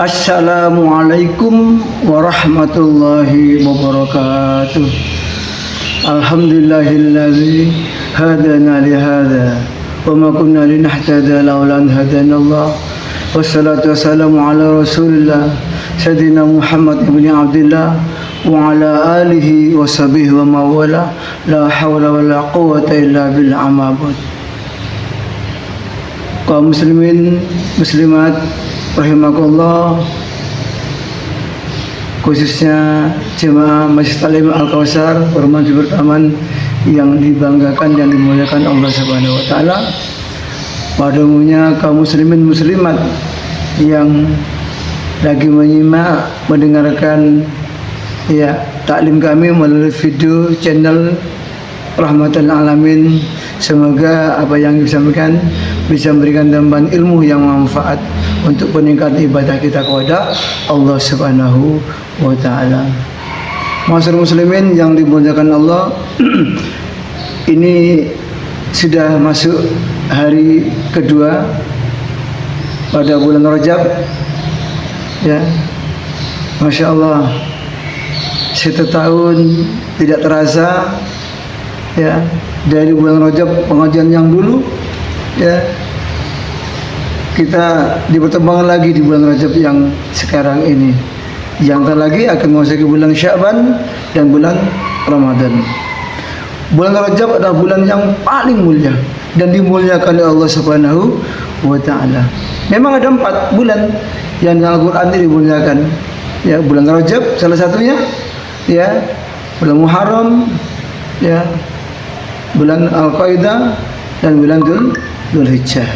Assalamualaikum warahmatullahi wabarakatuh. Alhamdulillahilladzi hadana li hadza wa ma kunna linahtadiya laula an hadana Allah. Wassalatu wassalamu ala Rasulillah Sayyidina Muhammad ibn Abdullah wa ala alihi wa sahbihi wa mawala. La hawla wa la quwwata illa bil amabud. Kaum muslimin muslimat rahimakumullah, khususnya jemaah Masjid Taklim Al-Kautsar Perumahan Bertaman yang dibanggakan dan dimuliakan Allah Subhanahu wa taala. Pada umumnya kaum muslimin muslimat yang lagi menyimak mendengarkan taklim kami melalui video channel Rahmatan Alamin, semoga apa yang disampaikan bisa memberikan tambahan ilmu yang manfaat untuk peningkatan ibadah kita kepada Allah Subhanahu wa taala. Masyarakat muslimin yang dimuliakan Allah, ini sudah masuk hari kedua pada bulan Rajab. Ya, Masya Allah, satu tahun tidak terasa. Ya, dari bulan Rajab pengajian yang dulu, ya, kita dipertemukan lagi di bulan Rajab yang sekarang ini. Yang lagi akan memasuki bulan Sya'ban dan bulan Ramadan. Bulan Rajab adalah bulan yang paling mulia dan dimuliakan oleh Allah Subhanahu wa taala. Memang ada 4 bulan yang dalam Al-Qur'an dimuliakan. Ya, bulan Rajab salah satunya, ya, bulan Muharram, ya, bulan Al-Qaidah dan bulan Dzulhijjah.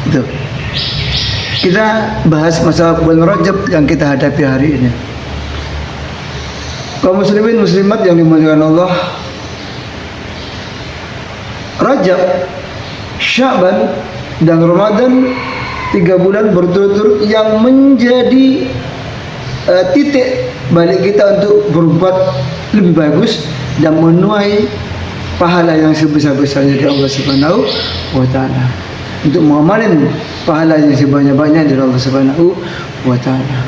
Itu. Kita bahas masalah bulan Rajab yang kita hadapi hari ini. Kaum muslimin muslimat yang dimuliakan Allah, Rajab, Sya'ban dan Ramadan, 3 bulan berturut-turut yang menjadi titik balik kita untuk berbuat lebih bagus dan menuai pahala yang sebesar-besarnya dari Allah Subhanahu wa taala, untuk mengamalkan pahala yang sebanyak-banyaknya dari Allah Subhanahu wa taala.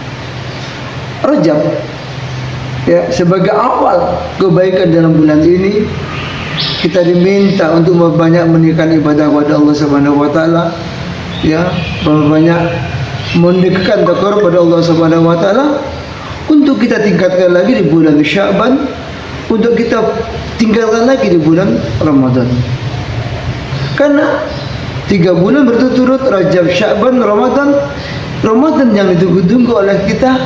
Rajab, ya, sebagai awal kebaikan dalam bulan ini, kita diminta untuk banyak meningkatkan ibadah kepada Allah Subhanahu wa taala, ya, banyak mendekatkan takwa kepada Allah Subhanahu wa taala, untuk kita tingkatkan lagi di bulan Sya'ban, untuk kita tinggalkan lagi di bulan Ramadan. Karena 3 bulan berturut-turut, Rajab, Sya'ban, Ramadan. Ramadan yang ditunggu-tunggu oleh kita,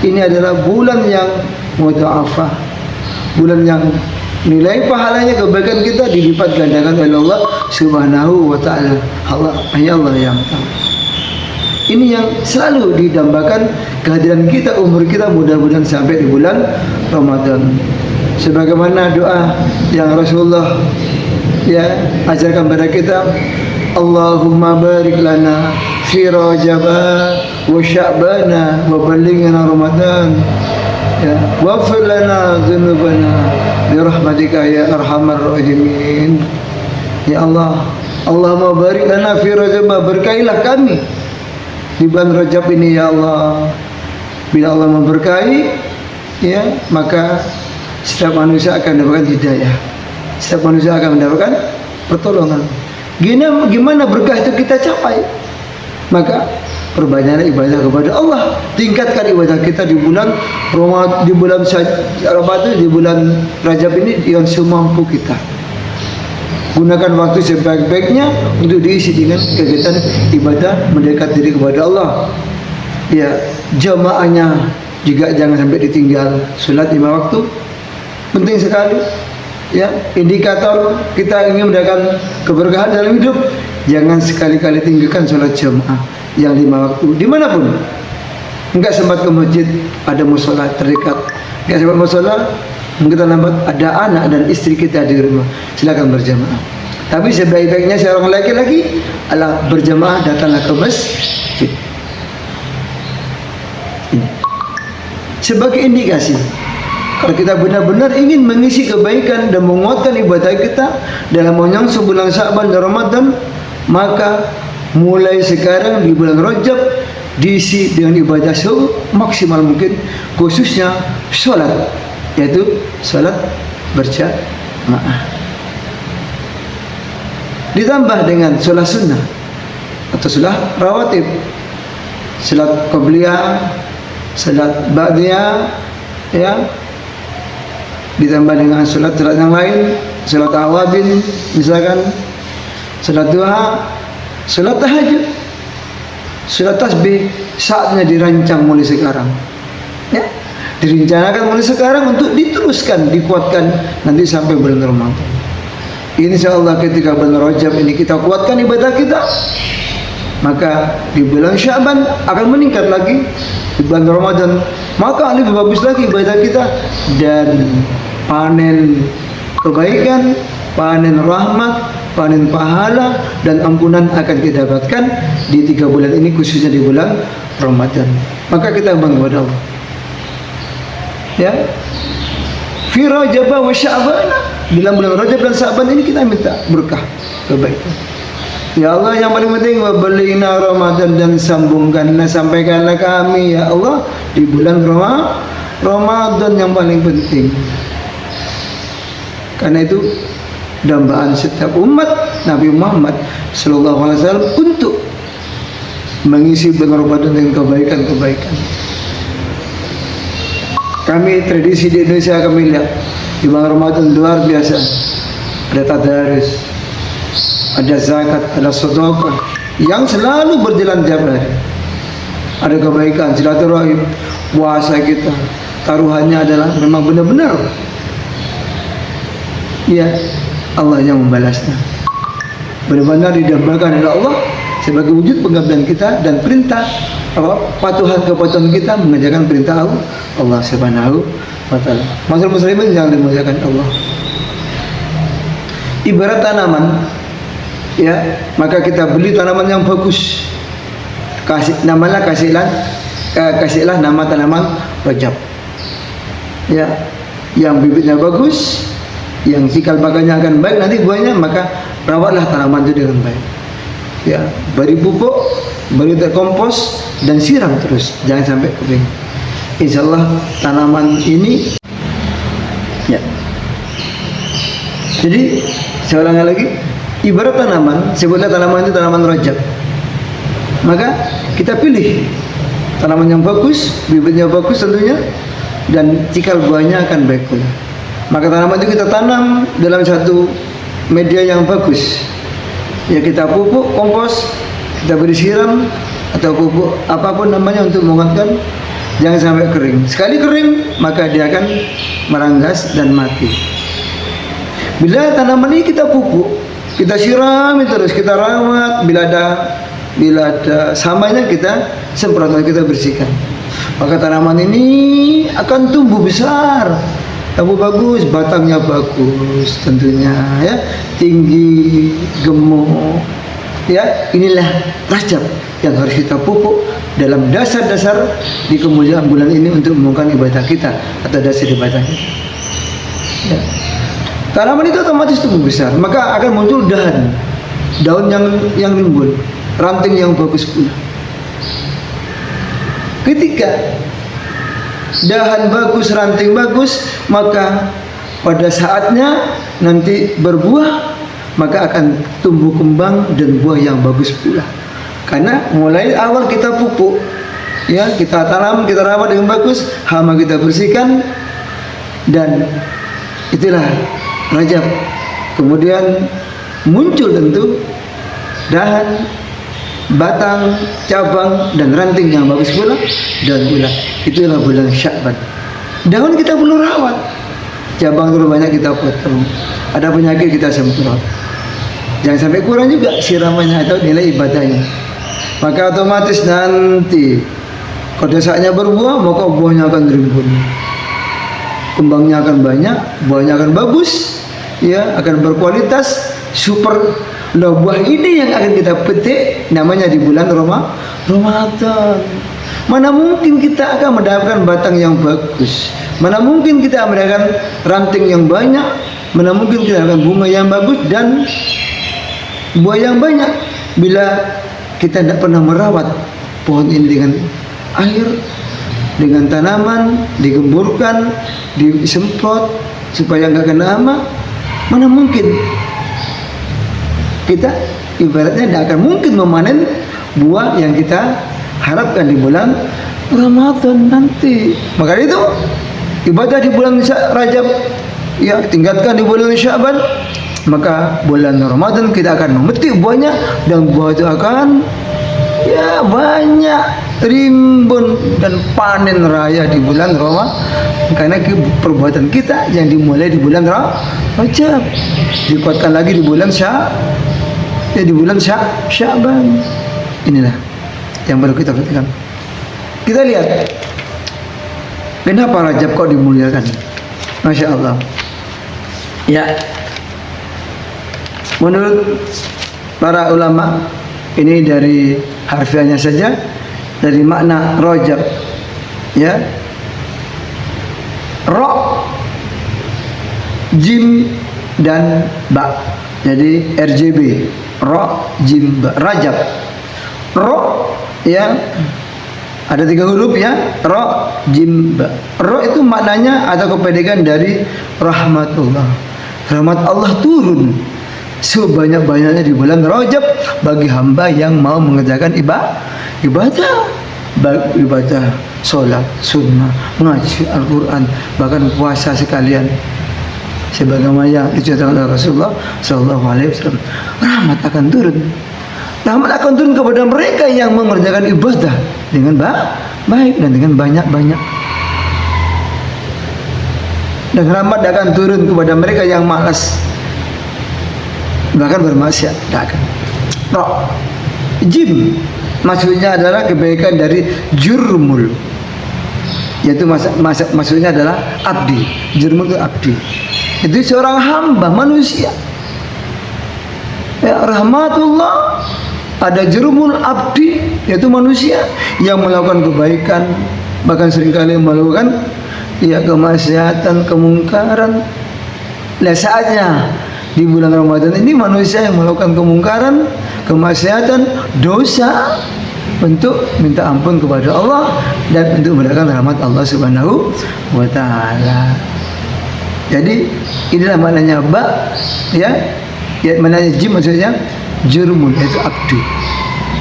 ini adalah bulan yang mudha'afah, bulan yang nilai pahalanya, kebaikan kita dilipat gandakan oleh Allah Subhanahu wa taala. Hanya Allah yang tahu. Ini yang selalu didambakan kehadiran kita, umur kita mudah-mudahan sampai di bulan Ramadan. Sebagaimana doa yang Rasulullah, ya, ajarkan kepada kita, Allahumma barik lana fi Rajab wa Sya'bana wa ballighna Ramadan, ya, waghfir lana dzunubana bi rahmatika ya arhamar rahimin. Ya Allah, Allahumma barik lana fi Rajab, berkailah kami di bulan Rajab ini ya Allah. Bila Allah memberkahi, ya, maka setiap manusia akan mendapatkan hidayah, setiap manusia akan mendapatkan pertolongan. Gimana berkah itu kita capai? Maka perbanyaklah ibadah kepada Allah, tingkatkan ibadah kita di bulan Ramadan, di bulan Ramadan, di bulan Rajab ini dengan semampu kita. Gunakan waktu sebaik-baiknya untuk diisi dengan kegiatan ibadah mendekat diri kepada Allah. Ya, jamaahnya juga jangan sampai ditinggal. Salat 5 waktu penting sekali. Ya, indikator kita ingin mendapatkan keberkahan dalam hidup, jangan sekali-kali tinggalkan sholat jamaah yang 5 waktu dimanapun. Enggak sempat ke masjid, ada musola terdekat. Enggak sempat musola, kita lambat, ada anak dan istri kita di rumah, silakan berjamaah. Tapi sebaik-baiknya seorang laki-laki adalah berjamaah, datanglah ke masjid. Ini sebagai indikasi kalau kita benar-benar ingin mengisi kebaikan dan menguatkan ibadah kita dalam menyongsong bulan Sya'ban dan Ramadan, maka mulai sekarang di bulan Rajab diisi dengan ibadah semaksimal mungkin, khususnya sholat, yaitu sholat berjamaah. Ditambah dengan sholat sunnah atau sholat rawatib, sholat qabliyah, sholat ba'diyah, ya, ditambah dengan sholat yang lain, sholat awabin misalkan, sholat duha, sholat tahajud, sholat tasbih. Saatnya dirancang mulai sekarang, ya, direncanakan mulai sekarang untuk diteruskan, dikuatkan nanti sampai bulan Ramadan. Insyaallah ketika bulan Rajab ini kita kuatkan ibadah kita, maka di bulan Sya'ban akan meningkat lagi. Di bulan Ramadan maka lebih bagus lagi ibadah kita, dan panen kebaikan, panen rahmat, panen pahala dan ampunan akan kita dapatkan di 3 bulan ini, khususnya di bulan Ramadan. Maka kita bangga kepada Allah, ya. Fi Rajab wa Sya'ban, dalam bulan Rajab dan Sya'ban ini kita minta berkah, kebaikan. Ya Allah, yang paling penting wabalighna Ramadan, dan sambungkanlah, sampaikanlah kami ya Allah di bulan Ramadan yang paling penting. Karena itu dambaan setiap umat Nabi Muhammad sallallahu alaihi wasallam untuk mengisi bulan Ramadan dengan kebaikan-kebaikan. Kami tradisi di Indonesia, kami lihat di bulan Ramadan luar biasa. Ada tadarus, ada zakat, ada sedekah yang selalu berjalan tiap hari. Ada kebaikan, silaturahim, puasa kita, taruhannya adalah memang benar-benar, ya, Allah yang membalasnya. Benar-benar didambakan oleh Allah sebagai wujud pengabdian kita dan perintah kepatuhan kita mengerjakan perintah Allah Subhanahu wa taala. Masyaallah muslimin yang dimuliakan Allah. Ibarat tanaman, ya, maka kita beli tanaman yang bagus. Kasihlah nama tanaman Rajab. Ya, yang bibitnya bagus, yang cikal bakalnya akan baik nanti buahnya, maka rawatlah tanaman itu dengan baik. Ya, beri pupuk, beri kompos, dan siram terus, jangan sampai kering. Insyaallah tanaman ini, ya. Jadi saya ulangi lagi, ibarat tanaman, sebutlah tanaman itu tanaman Rajab. Maka kita pilih tanaman yang bagus, bibitnya bagus tentunya, dan cikal buahnya akan baik pula. Maka tanaman itu kita tanam dalam satu media yang bagus. Ya, kita pupuk, kompos, kita beri siram atau pupuk apapun namanya untuk menguatkan, jangan sampai kering. Sekali kering maka dia akan meranggas dan mati. Bila tanaman ini kita pupuk, kita sirami terus, kita rawat, bila ada samanya kita semprot, kita bersihkan, maka tanaman ini akan tumbuh besar, tumbuh bagus, batangnya bagus tentunya, ya, tinggi, gemuk. Ya, inilah Rajab yang harus kita pupuk dalam dasar-dasar di kemuliaan bulan ini untuk memulakan ibadah kita atau dasar ibadah kita. Ya. Tanaman itu otomatis tumbuh besar, maka akan muncul daun yang rimbun, ranting yang bagus pula. Ketika dahan bagus, ranting bagus, maka pada saatnya nanti berbuah, maka akan tumbuh kembang dan buah yang bagus pula. Karena mulai awal kita pupuk, ya, kita tanam, kita rawat dengan bagus, hama kita bersihkan, dan itulah Rajab. Kemudian muncul tentu dahan, batang, cabang, dan ranting yang bagus pula, dan pula itulah bulan Sya'ban. Daun kita perlu rawat, cabang terlalu banyak kita potong, ada penyakit kita semprot, jangan sampai kurang juga siramannya atau nilai ibadahnya. Maka otomatis nanti pada saatnya berbuah, maka buahnya akan rimbun, kembangnya akan banyak, buahnya akan bagus, ya, akan berkualitas super. Nah, buah ini yang akan kita petik namanya di bulan Ramadan. Mana mungkin kita akan mendapatkan batang yang bagus, mana mungkin kita mendapatkan ranting yang banyak, mana mungkin kita akan bunga yang bagus dan buah yang banyak bila kita tidak pernah merawat pohon ini dengan air, dengan tanaman, digemburkan, disemprot supaya nggak kena hama. Mana mungkin kita ibaratnya tidak akan mungkin memanen buah yang kita harapkan di bulan Ramadan nanti. Maka itu ibadah di bulan Rajab ya tingkatkan di bulan Sya'ban, maka bulan Ramadan kita akan memetik buahnya, dan buah itu akan ya banyak, rimbun dan panen raya di bulan Ramadan, karena perbuatan kita yang dimulai di bulan Rajab dikuatkan lagi di bulan Sya'ban. Inilah yang baru kita perhatikan. Kita lihat kenapa Rajab kok dimuliakan. Masya Allah. Ya, menurut para ulama, ini dari harfiahnya saja, dari makna Rajab, ya, Ro, Jim dan Ba. Jadi RJB, Ro, Jim, Ba. Rajab. Ro ya ada 3 huruf ya, Ro, Jim, Ba. Ro itu maknanya atau kependekan dari rahmatullah. Rahmat Allah turun sebanyak-banyaknya di bulan Rajab bagi hamba yang mau mengerjakan ibadah, baik ibadah sholat, sunnah, ngaji Al-Quran, bahkan puasa sekalian. Sebagaimana yang diceritakan oleh Rasulullah Sallallahu Alaihi Wasallam, rahmat akan turun. Rahmat akan turun kepada mereka yang mengerjakan ibadah dengan baik dan dengan banyak-banyak. Dan rahmat akan turun kepada mereka yang malas, bahkan bermaksiat. Roh, jim maksudnya adalah kebaikan dari jurmul, yaitu maksudnya adalah abdi. Jurmul itu abdi, itu seorang hamba manusia. Ya, rahmatullah ada jurmul abdi, yaitu manusia yang melakukan kebaikan, bahkan seringkali melakukan ya kemaksiatan, kemungkaran. Nah, saatnya di bulan Ramadan ini manusia yang melakukan kemungkaran, kemaksiatan, dosa, untuk minta ampun kepada Allah dan untuk mendapatkan rahmat Allah Subhanahu wa taala. Jadi inilah maknanya ba, ya. Ya, maknanya jim maksudnya jurmun, yaitu abdi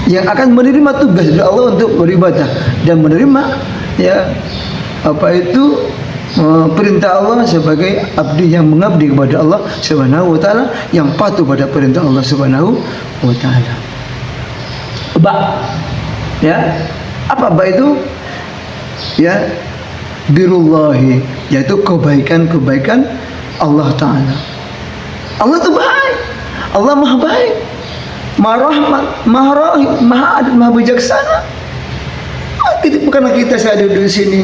yang akan menerima tugas dari Allah untuk beribadah dan menerima ya apa itu perintah Allah sebagai abdi yang mengabdi kepada Allah Subhanahu wa taala, yang patuh pada perintah Allah Subhanahu wa taala. Ba, ya, apa ba itu? Ya, birullahi, yaitu kebaikan-kebaikan Allah taala. Allah itu baik, Allah maha baik, maha rahmat, maha rahim, maha adil, maha bijaksana. Bukanlah kita saya duduk di sini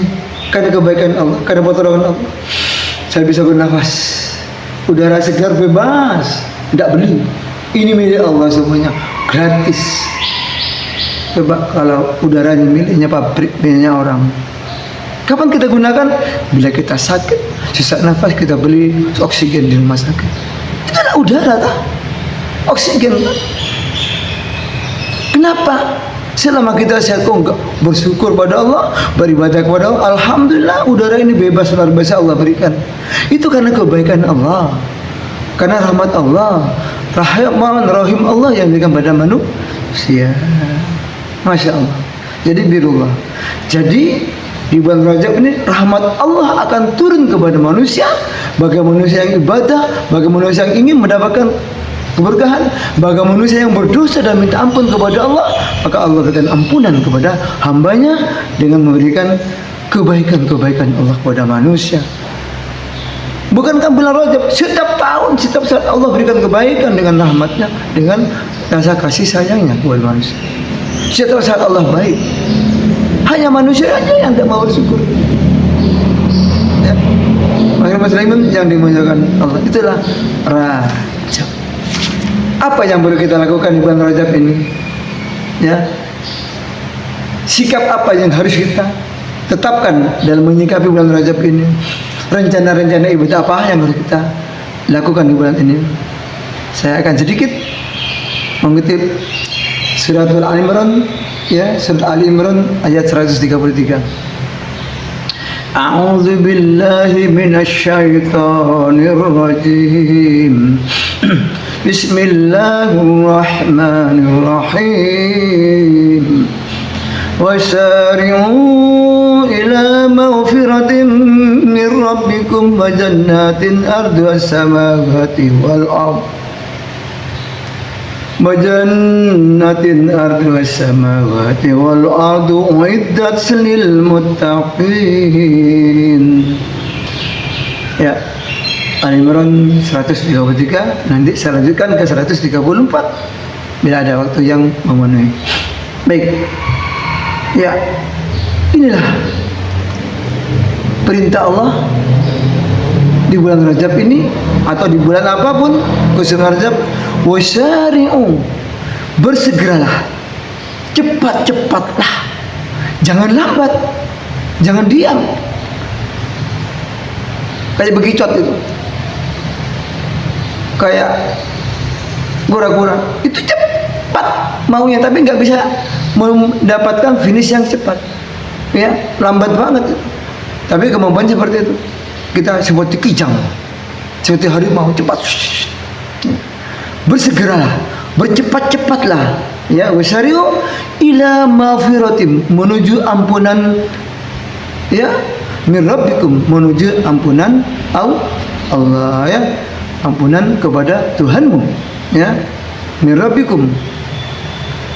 karena kebaikan Allah, karena pertolongan Allah saya bisa bernafas, udara segar bebas, tidak beli. Ini milik Allah semuanya, gratis. Coba kalau udaranya miliknya pabrik, miliknya orang, kapan kita gunakan? Bila kita sakit, sesak nafas, kita beli oksigen di rumah sakit. Itu adalah udara, tak? Oksigen. Kenapa? Selama kita sehat kok enggak bersyukur pada Allah, beribadah kepada Allah, alhamdulillah udara ini bebas luar biasa Allah berikan. Itu karena kebaikan Allah, karena rahmat Allah, rahman rahim Allah yang diberikan pada manusia. Masya Allah. Jadi birullah. Jadi di bulan Rajab ini rahmat Allah akan turun kepada manusia, bagi manusia yang ibadah, bagi manusia yang ingin mendapatkan keberkahan, bagi manusia yang berdosa dan minta ampun kepada Allah, maka Allah berikan ampunan kepada hambanya dengan memberikan kebaikan-kebaikan Allah kepada manusia. Bukankah bulan Rajab setiap tahun, setiap saat Allah berikan kebaikan dengan rahmatnya, dengan rasa kasih sayangnya kepada manusia. Setiap saat Allah baik, hanya manusia aja yang tidak mau bersyukur. Ya. Maka muslimin yang dimuliakan Allah, itulah Rajab. Apa yang perlu kita lakukan di bulan Rajab ini? Ya, sikap apa yang harus kita tetapkan dalam menyikapi bulan Rajab ini? Rencana-rencana ibadah apa yang harus kita lakukan di bulan ini? Saya akan sedikit mengutip surat Al-Imran Ya, surat Ali Imran ayat 133. A'udzu billahi minasy syaithanir rajim. Bismillahirrahmanirrahim. Wasari'u ila maghfiratin min rabbikum wa jannatin arduhas samawati wal ardh Majannatin arduhas samawati wal ardu uiddat lil muttaqin. Ya, Ali Imran 133. Nanti saya lanjutkan ke 134 bila ada waktu yang memenuhi. Baik. Ya, inilah perintah Allah di bulan Rajab ini atau di bulan apapun khusus Rajab. Wasari'u, bersegeralah, cepat-cepatlah, jangan lambat, jangan diam. Kayak bekicot itu, kayak kura-kura, itu cepat maunya tapi nggak bisa mendapatkan finish yang cepat, ya lambat banget. Tapi kemampuan seperti itu, kita seperti kijang, seperti harimau cepat. Bersegeralah, bercepat-cepatlah, ya wasari'u ila maghfiratin, menuju ampunan, ya min rabbikum, menuju ampunan Allah, ya ampunan kepada Tuhanmu, ya min rabbikum.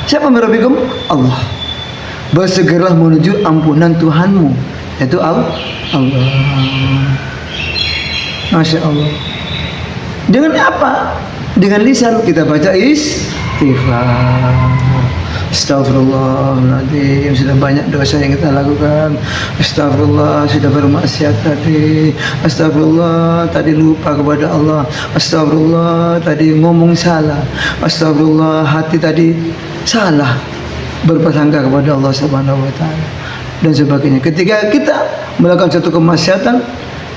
Siapa min rabbikum? Allah. Bersegeralah menuju ampunan Tuhanmu, yaitu Allah. Masya Allah. Dengan apa? Dengan lisan kita baca istighfar. Astagfirullahaladzim, sudah banyak dosa yang kita lakukan. Astagfirullah, sudah bermaksiat tadi. Astagfirullah, tadi lupa kepada Allah. Astagfirullah, tadi ngomong salah. Astagfirullah, hati tadi salah berprasangka kepada Allah Subhanahu wa taala dan sebagainya. Ketika kita melakukan suatu kemaksiatan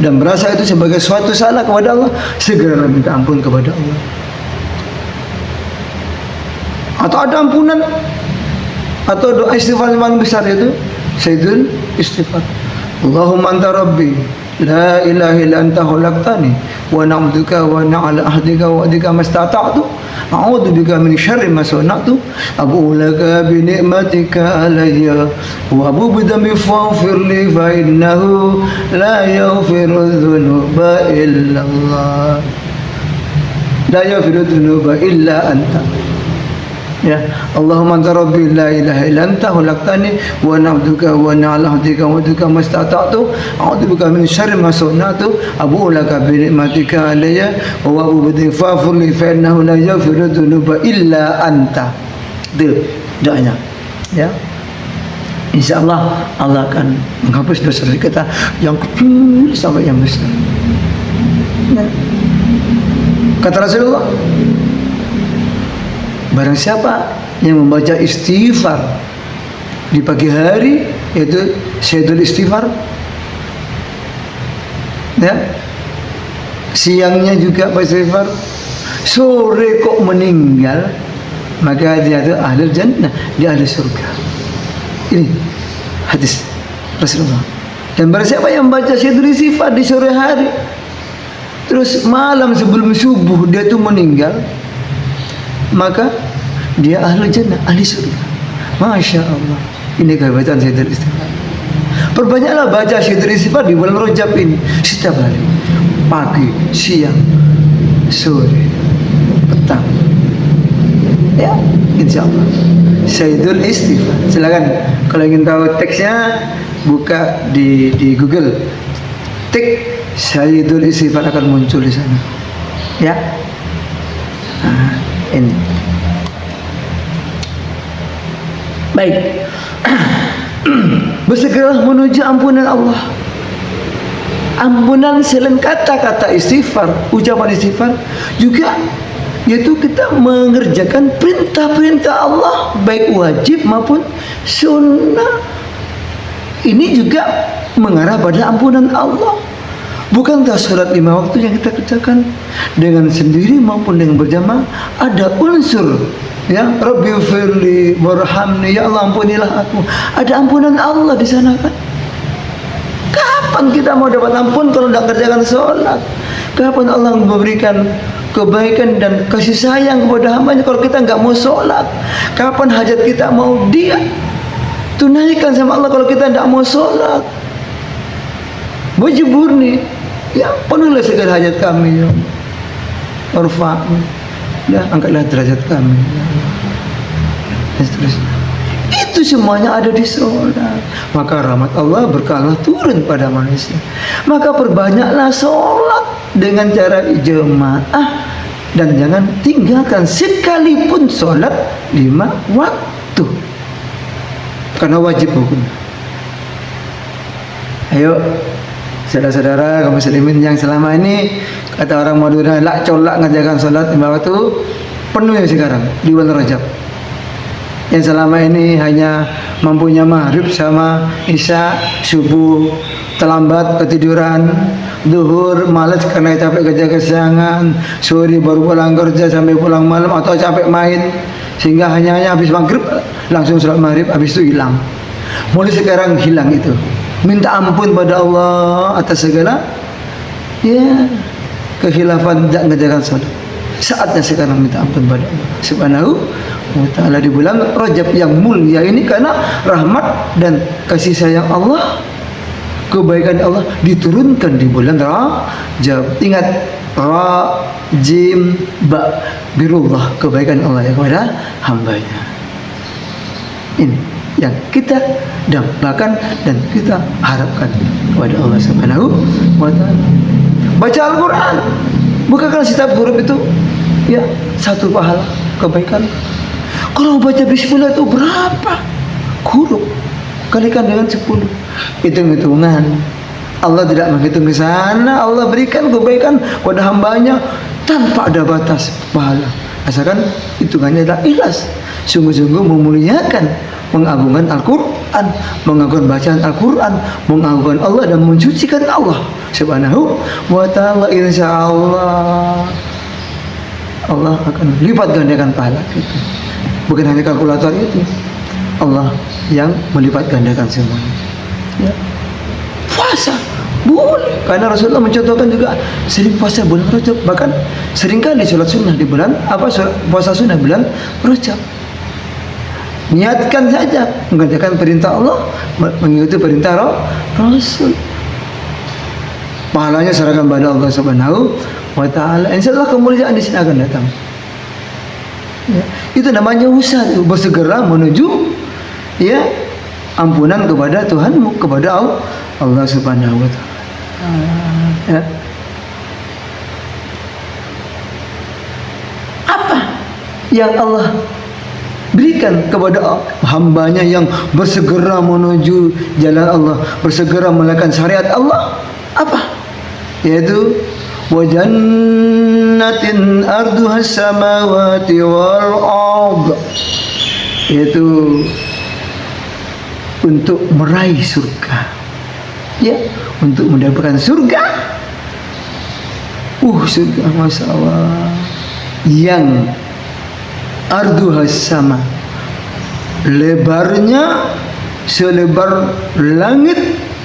dan merasa itu sebagai suatu salah kepada Allah, segera minta ampun kepada Allah. Atau ada ampunan atau doa istighfar yang paling besar itu Sayyidul Istighfar. Allahumma anta rabbi la ilaha illa anta khalaqtani wa na'buduka wa na'ala ahdika wa adika mastata'tu a'udzu bika min syarri ma sana'tu abu'u laka bi ni'matika alayya wa abu'u bi dhanbi faghfir li fa innahu la yaghfiru dzunuba illa Allah la yaghfiru dzunuba illa anta. Ya, Allahumma anta rabbi la ilaha illa anta khalaqtani wa na'buduka wa na'ala ahdika wa adika mastata'tu a'udzu bika min syarri ma sana'tu abu'u laka bi ni'matika alayya wa abu'u bi dhanbi faghfir li fa innahu la yaghfiru dzunuba illa anta. Itu doanya, ya. Insyaallah Allah akan menghapus dosa kita yang kecil sampai yang besar. Ya. Kata Rasulullah, barang siapa yang membaca istighfar di pagi hari, yaitu Sayyidul Istighfar, ya, siangnya juga baca istighfar, sore kok meninggal, maka dia itu ahli jannah, dia ahli surga. Ini hadis Rasulullah. Dan barang siapa yang membaca Sayyidul Istighfar di sore hari, terus malam sebelum subuh dia itu meninggal, maka dia ahli jannah, ahli surga. Masya Allah. Ini kehebatan Sayyidul Istighfar. Perbanyaklah baca Sayyidul Istighfar di bulan Rajab ini setiap hari, pagi, siang, sore, petang. Ya, insya Allah. Sayyidul Istighfar. Silakan kalau ingin tahu teksnya, buka di Google, tik Sayyidul Istighfar akan muncul di sana. Ya. Nah, ini. Baik. Bersegeralah menuju ampunan Allah. Ampunan selain kata-kata istighfar, ucapan istighfar, juga yaitu kita mengerjakan perintah-perintah Allah, baik wajib maupun sunnah. Ini juga mengarah pada ampunan Allah. Bukankah sholat 5 waktu yang kita kerjakan dengan sendiri maupun dengan berjamaah ada unsur ya, Rabbi firli warhamni, ya Allah ampunilah aku, ada ampunan Allah di sana kan? Kapan kita mau dapat ampun kalau tidak kerjakan sholat? Kapan Allah memberikan kebaikan dan kasih sayang kepada hambanya kalau kita nggak mau sholat? Kapan hajat kita mau dia tunaikan sama Allah kalau kita tidak mau sholat? Wajibur nih, ya penuhilah segala hajat kami ya Allah. Warfa'ni, ya angkatlah derajat kami ya Allah. Dan seterusnya. Itu semuanya ada di sholat. Maka rahmat Allah, berkah Allah turun pada manusia. Maka perbanyaklah sholat dengan cara jemaah, dan jangan tinggalkan sekalipun sholat 5 waktu, karena wajib hukum. Ayo saudara-saudara kaum muslimin yang selama ini kata orang Madura lak colak ngajarkan sholat 5 waktu, penuh ya sekarang di bulan Rajab. Yang selama ini hanya mampunya maghrib sama isya, subuh terlambat ketiduran, zuhur malas karena capek kerja kesiangan, sore baru pulang kerja sampai pulang malam, atau capek main sehingga hanya habis maghrib langsung sholat maghrib, habis itu hilang. Mulai sekarang hilang itu. Minta ampun pada Allah atas segala ya kehilafan tidak mengerjakan sholat. Saatnya sekarang minta ampun pada Allah Subhanahu wa ta'ala di bulan Rajab yang mulia ini, karena rahmat dan kasih sayang Allah, kebaikan Allah diturunkan di bulan Rajab. Ingat, Ra, Jim, Ba, birullah, kebaikan Allah ya kepada hambanya. Ini yang kita dambakan dan kita harapkan kepada Allah Subhanahu wa ta'ala. Baca Al-Quran, bukakan setiap huruf itu ya 1 pahala kebaikan. Kalau baca bismillah itu berapa huruf? Kalikan dengan 10. Hitung-hitungan. Allah tidak menghitung ke sana. Allah berikan kebaikan pada hambanya tanpa ada batas pahala. Asalkan hitungannya adalah ikhlas, sungguh-sungguh memuliakan, mengagungkan Al-Quran, mengagungkan bacaan Al-Quran, mengagungkan Allah dan mensucikan Allah Subhanahu wa ta'ala. Insyaallah Allah akan lipat gandakan pahala kita. Bukan hanya kalkulator itu, Allah yang melipat gandakan semuanya ya. Puasa boleh, karena Rasulullah mencontohkan juga sering puasa bulan Rajab, bahkan seringkali sholat sunnah di bulan puasa sunnah bulan Rajab. Niatkan saja mengerjakan perintah Allah, mengikuti perintah Rasul, pahalanya serahkan pada Allah Subhanahu wa ta'ala. Insyaallah kemuliaan di sini akan datang ya. Itu namanya usaha, bersegera menuju ya ampunan kepada Tuhanmu, kepada Allah Subhanahu wa ta'ala ya. Apa yang Allah berikan kepada hambanya yang bersegera menuju jalan Allah, bersegera melakukan syariat Allah? Apa? Yaitu wajannatin arduha samawati wal ard, yaitu untuk meraih surga ya, untuk mendapatkan surga. Surga Masya Allah yang arduha sama, lebarnya selebar langit,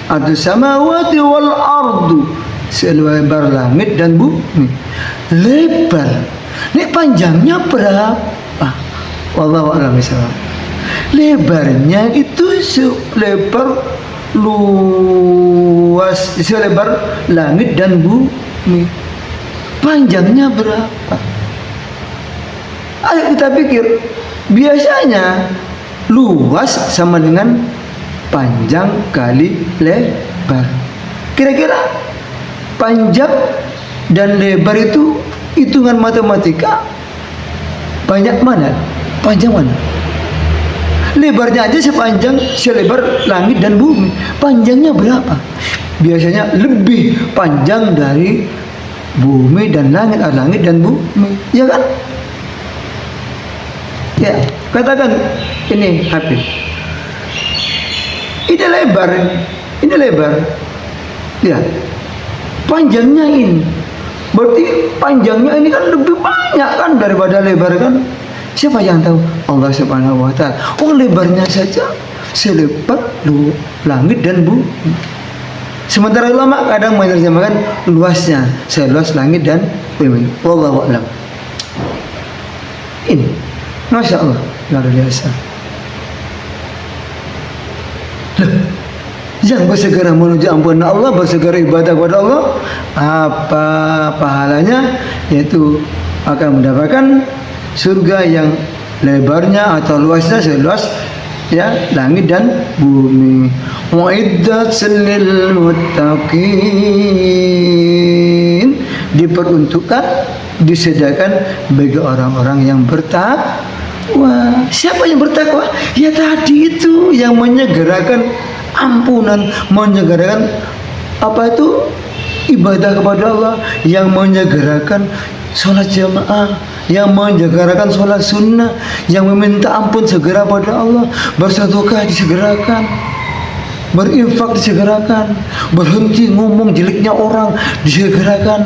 ardu samawati wal ardu, selebar langit dan bumi. Lebar. Ini panjangnya berapa? Wallahu a'lam bishawab. Lebarnya itu selebar luas, selebar langit dan bumi. Panjangnya berapa? Ayo kita pikir. Biasanya luas sama dengan panjang kali lebar. Kira-kira panjang dan lebar itu hitungan matematika banyak mana? Panjang mana? Lebarnya aja sepanjang selebar langit dan bumi. Panjangnya berapa? Biasanya lebih panjang dari bumi dan langit, langit dan bumi, ya kan? Ya, katakan ini Habib. Ini lebar. Ya. panjangnya ini. Berarti panjangnya ini kan lebih banyak kan daripada lebar kan. Siapa yang tahu? Allah Subhanahu wa taala. Oh, lebarnya saja selebar langit dan bumi. Sementara ulama kadang menerjemahkan luasnya seluas langit dan bumi. Wallahu a'lam. Ini Masya Allah, luar biasa. Yang bersegera menuju ampunan Allah, bersegera ibadah kepada Allah, apa pahalanya? Yaitu akan mendapatkan surga yang lebarnya atau luasnya seluas ya langit dan bumi. Mu'iddat lil muttaqin, diperuntukkan, disediakan bagi orang-orang yang bertakwa. Siapa yang bertakwa? Ya tadi itu yang menyegerakan ampunan, menyegerakan apa itu ibadah kepada Allah, yang menyegerakan sholat jamaah, yang menyegerakan sholat sunnah, yang meminta ampun segera pada Allah, bersedekah disegerakan, berinfak disegerakan, berhenti ngomong jeleknya orang disegerakan,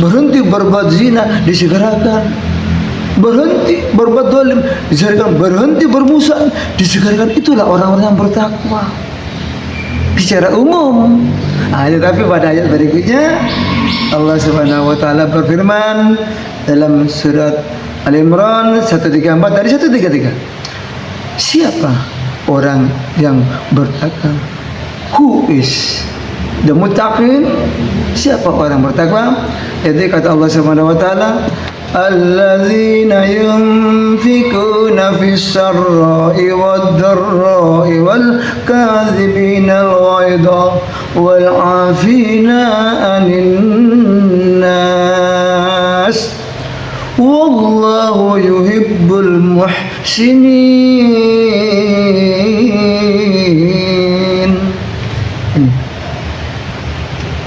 berhenti berbuat zina disegerakan, berhenti berbuat zalim disegerakan, berhenti bermusuhan disegerakan. Itulah orang-orang yang bertakwa secara umum. Tetapi pada ayat berikutnya Allah Subhanahu wa taala berfirman dalam surat Al-Imran 134 dari 133. Siapa orang yang bertakwa? Who is the muttaqin? Siapa orang bertakwa? Jadi kata Allah Subhanahu wa taala, alladzina yunfikuna fis sarra'i wad dharra'i wal kadzibina al ghaidha wal 'afina 'anil nas wallahu yuhibbul muhsinin.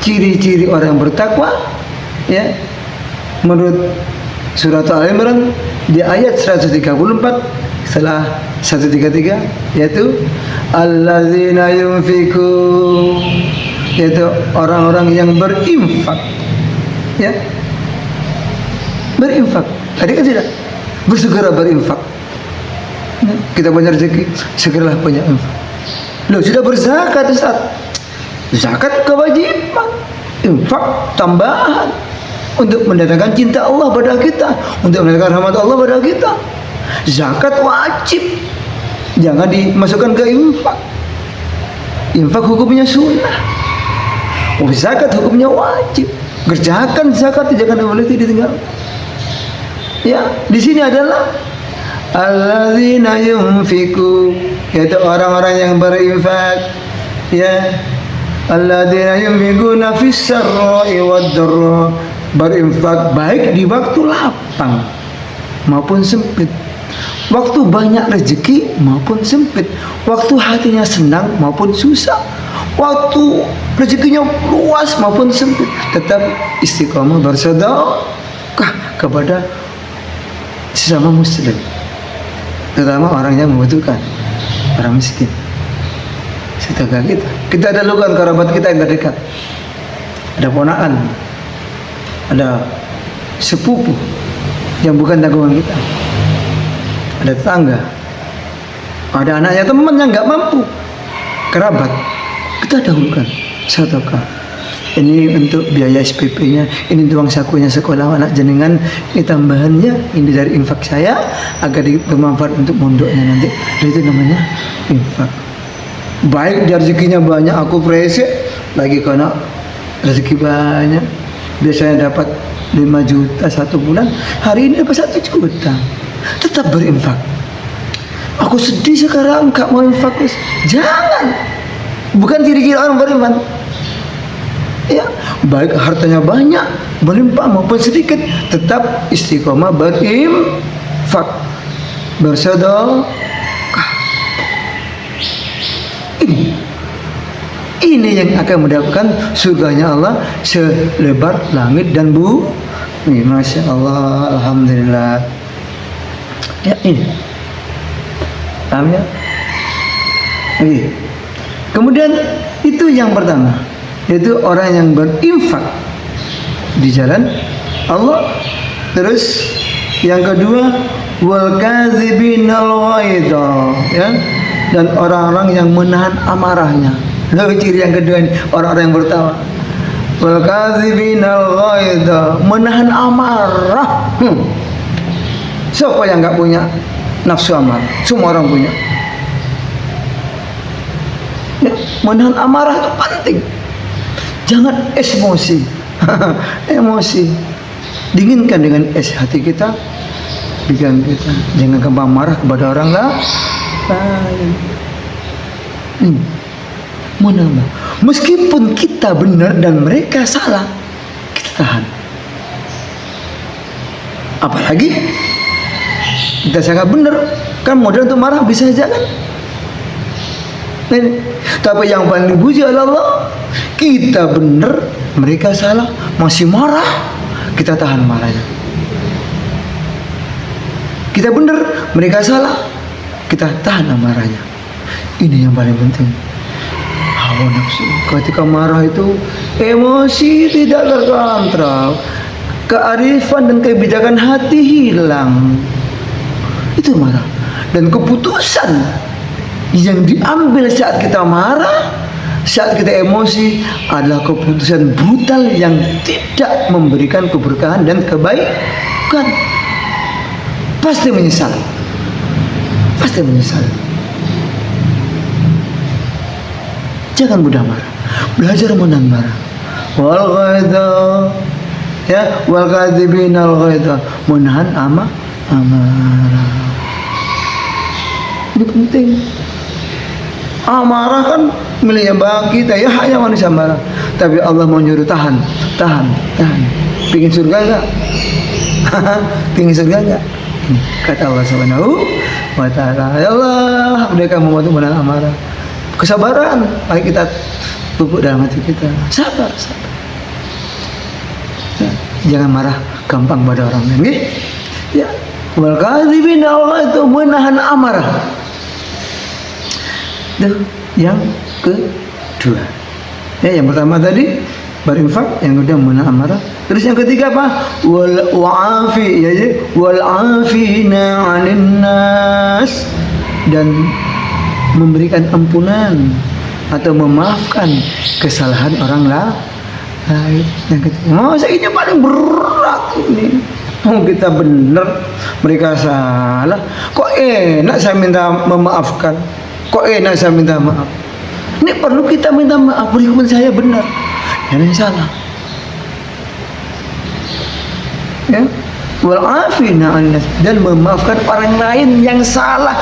Ciri-ciri orang bertakwa ya menurut surat Al-Imran di ayat 134 setelah 133, yaitu alladzina yunfiku, yaitu orang-orang yang berinfak ya, berinfak. Tadi kan tidak bersegera berinfak. Kita punya rezeki, segeralah punya infak. Loh, sudah berzakat Ustaz. Zakat kewajiban, infak tambahan untuk mendatangkan cinta Allah pada kita, untuk mendatangkan rahmat Allah pada kita. Zakat wajib, jangan dimasukkan ke infak. Infak hukumnya sunnah, zakat hukumnya wajib. Kerjakan zakat, jangan boleh ditinggalkan. Ya, di sini adalah alladzina yunfiku, yaitu orang-orang yang berinfak ya. Alladzina yunfikuna fis sarra'i wad dharra, berinfak baik di waktu lapang maupun sempit, waktu banyak rezeki maupun sempit, waktu hatinya senang maupun susah, waktu rezekinya luas maupun sempit, tetap istiqomah bersedekah kepada sesama muslim, terutama orang yang membutuhkan, orang miskin. Sedekah kita ada lakukan kerabat kita yang terdekat, ada ponakan, ada sepupu yang bukan tanggungan kita, ada tetangga, ada anaknya teman yang nggak mampu, kerabat, kita dahulukan sedekah. Ini untuk biaya SPP-nya, ini uang sakunya sekolah anak jenengan, ini tambahannya, ini dari infak saya agar bermanfaat untuk mondoknya nanti. Itu namanya infak. Baik dia rezekinya banyak, aku presek lagi karena rezeki banyak, biasanya dapat 5 juta satu bulan, hari ini dapat 1 juta, tetap berinfak. Aku sedih sekarang gak mau infak. Jangan, bukan ciri-ciri orang beriman ya. Baik hartanya banyak, melimpah maupun sedikit, tetap istiqomah berinfak, bersedekah. Ini yang akan mendapatkan surganya Allah selebar langit dan bumi. Masya Allah, alhamdulillah. Ya ini, paham ya? Kemudian itu yang pertama, yaitu orang yang berinfak di jalan Allah. Terus yang kedua, wal kadzibinal ghaidha, ya, dan orang-orang yang menahan amarahnya. Lalu ciri yang kedua ini, orang-orang yang bertawa. Wal kadzibinal ghaidha, menahan amarah. Siapa yang enggak punya nafsu amarah? Semua orang punya. Ya, menahan amarah itu penting. Jangan emosi. Emosi. Dinginkan dengan es hati kita, pikiran kita. Jangan gampang marah kepada orang lain. Menahan. Meskipun kita benar dan mereka salah, kita tahan. Apalagi kita sangat benar, kan modal untuk marah bisa saja kan. Tapi yang paling dipuji adalah kita benar, mereka salah, masih marah, kita tahan marahnya. Kita benar, mereka salah, kita tahan amarahnya. Ini yang paling penting. Hawa nafsu. Ketika marah itu emosi tidak terkontrol, kearifan dan kebijakan hati hilang. Itu marah. Dan keputusan yang diambil saat kita marah, saat kita emosi adalah keputusan brutal yang tidak memberikan keberkahan dan kebaikan. Pasti menyesal. Pasti menyesal. Jangan mudah marah. Belajar menahan marah. Wal ghaidha, ya, wal kadzibinal ghaidha, menahan amarah. Ini penting. Amarah kan miliknya bagi kita, ya, hanya manusia marah. Tapi Allah mau nyuruh tahan. Pingin surga enggak? Pingin surga enggak? Kata Allah Subhanahu wa ta'ala, ya Allah, mereka membantu menahan amarah. Kesabaran, baik kita pupuk dalam hati kita. Sabar. Ya, jangan marah gampang pada orang lain. Ya, wal kadzibina, Allah itu menahan amarah. Dan yang kedua, ya, yang pertama tadi berinfak, yang kedua menahan amarah. Terus yang ketiga apa? Wal afi, ya, wal afina 'anil nas, dan memberikan ampunan atau memaafkan kesalahan orang lain. Yang ketiga, masa ini paling berat ini. Kita benar, mereka salah. Kok enak saya minta memaafkan? Kok enak saya minta maaf? Ini perlu kita minta maaf, meskipun saya benar dan yang salah. Ya, wal afina 'anil nas, dan memaafkan orang lain yang salah.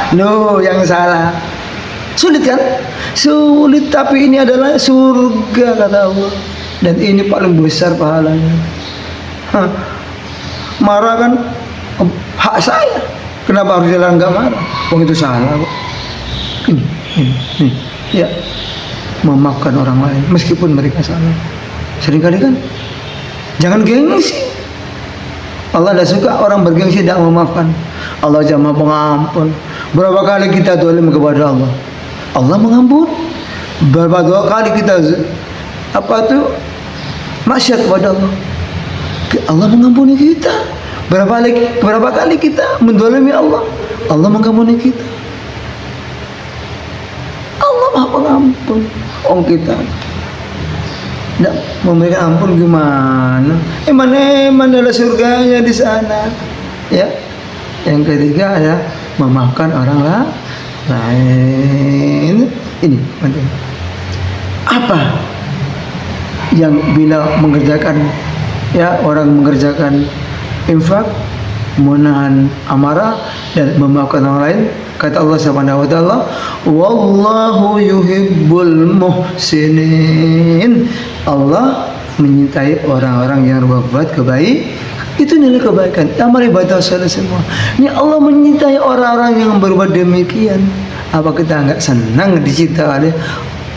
Yang salah. Sulit kan? Sulit, tapi ini adalah surga kata Allah. Dan ini paling besar pahalanya. Marah kan hak saya. Kenapa harus jalan enggak marah? Wong itu salah kok. Ini. Ya. Memaafkan orang lain meskipun mereka salah. Seringkali kan jangan gengsi. Allah tidak suka orang bergengsi tidak memaafkan. Allah Maha Pengampun. Berapa kali kita zalim kepada Allah, Allah mengampuni. Berapa kali kita maksiat kepada Allah, Allah mengampuni kita. Berapa kali kita menzalimi Allah, Allah mengampuni kita. Allah Maha Pengampun. Kita tidak memberikan ampun gimana? Mana ada surganya di sana? Ya. Yang ketiga ada memaafkan orang lain. Ini penting. Apa yang bila mengerjakan, ya, orang mengerjakan infak, menahan amarah dan memaafkan orang lain, kata Allah Subhanahu wa ta'ala, wallahu yuhibbul muhsinin. Allah menyintai orang-orang yang berbuat kebaikan. Itu nilai kebaikan. Amal ibadah salah semua. Ini Allah menyintai orang-orang yang berbuat demikian. Apa kita enggak senang dicintai oleh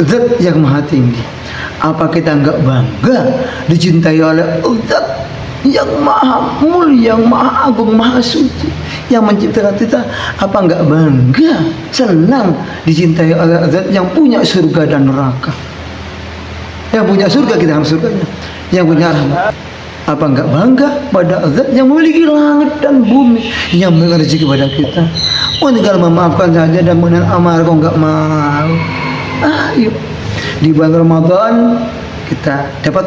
Zat yang Maha Tinggi? Apa kita enggak bangga dicintai oleh Zat yang Maha Mulia, yang Maha Agung, Maha Suci, yang menciptakan kita? Apa enggak bangga, senang dicintai oleh Zat yang punya surga dan neraka? Yang punya surga, kita harus surganya. Yang punya rahmat, Apa enggak bangga pada zat yang memiliki langit dan bumi, yang memberikan rezeki kepada kita? Oh, tinggal memaafkan saja dan mengenal amal kok enggak mau. Ayo di bulan Ramadan kita dapat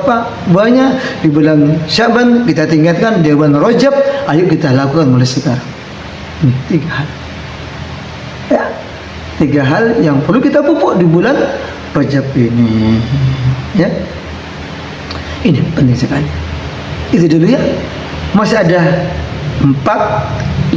banyak, di bulan Syaban kita tingkatkan, di bulan Rajab ayo kita lakukan mulai sekarang. Tiga hal, ya, tiga hal yang perlu kita pupuk di bulan Rajab ini, ya. Ini penting sekali. Itu dulu ya. Masih ada 4,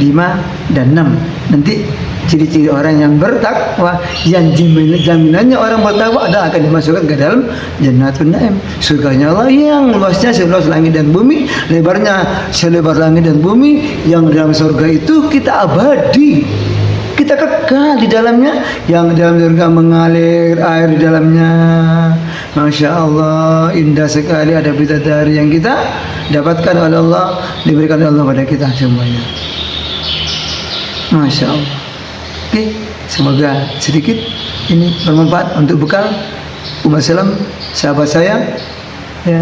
5, dan 6. Nanti ciri-ciri orang yang bertakwa, yang jaminannya orang bertakwa adalah akan dimasukkan ke dalam Jannatul Naim, surganya Allah yang luasnya seluas langit dan bumi, lebarnya selebar langit dan bumi, yang dalam surga itu kita abadi, kita kekal di dalamnya, yang dalam surga mengalir air di dalamnya. Masya Allah, indah sekali ada bidadari yang kita dapatkan oleh Allah, diberikan oleh Allah pada kita semuanya. Masya Allah. Oke, semoga sedikit ini bermanfaat untuk bekal umat Islam, sahabat saya, ya,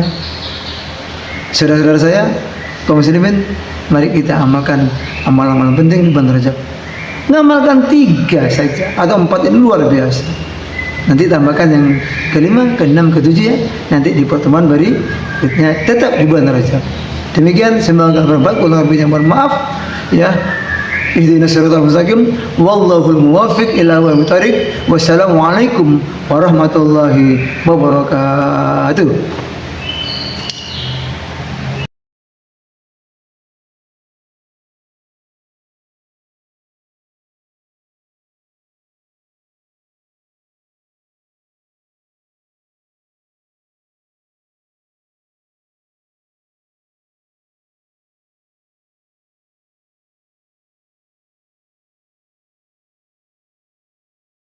saudara-saudara saya, kaum muslimin. Mari kita amalkan amalan-amalan penting di bulan Rajab. Ngamalkan 3 saja atau 4 ini luar biasa. Nanti tambahkan yang ke-5, ke-6, ke-7 ya. Nanti di pertemuan berikutnya tetap di bulan Rajab. Demikian, semoga bermanfaat. Kalau lebih yang bermaaf, ya. Ihdinas siratal mustaqim, wallahul muwaffiq ila aqwamit thoriq. Wassalamualaikum warahmatullahi wabarakatuh.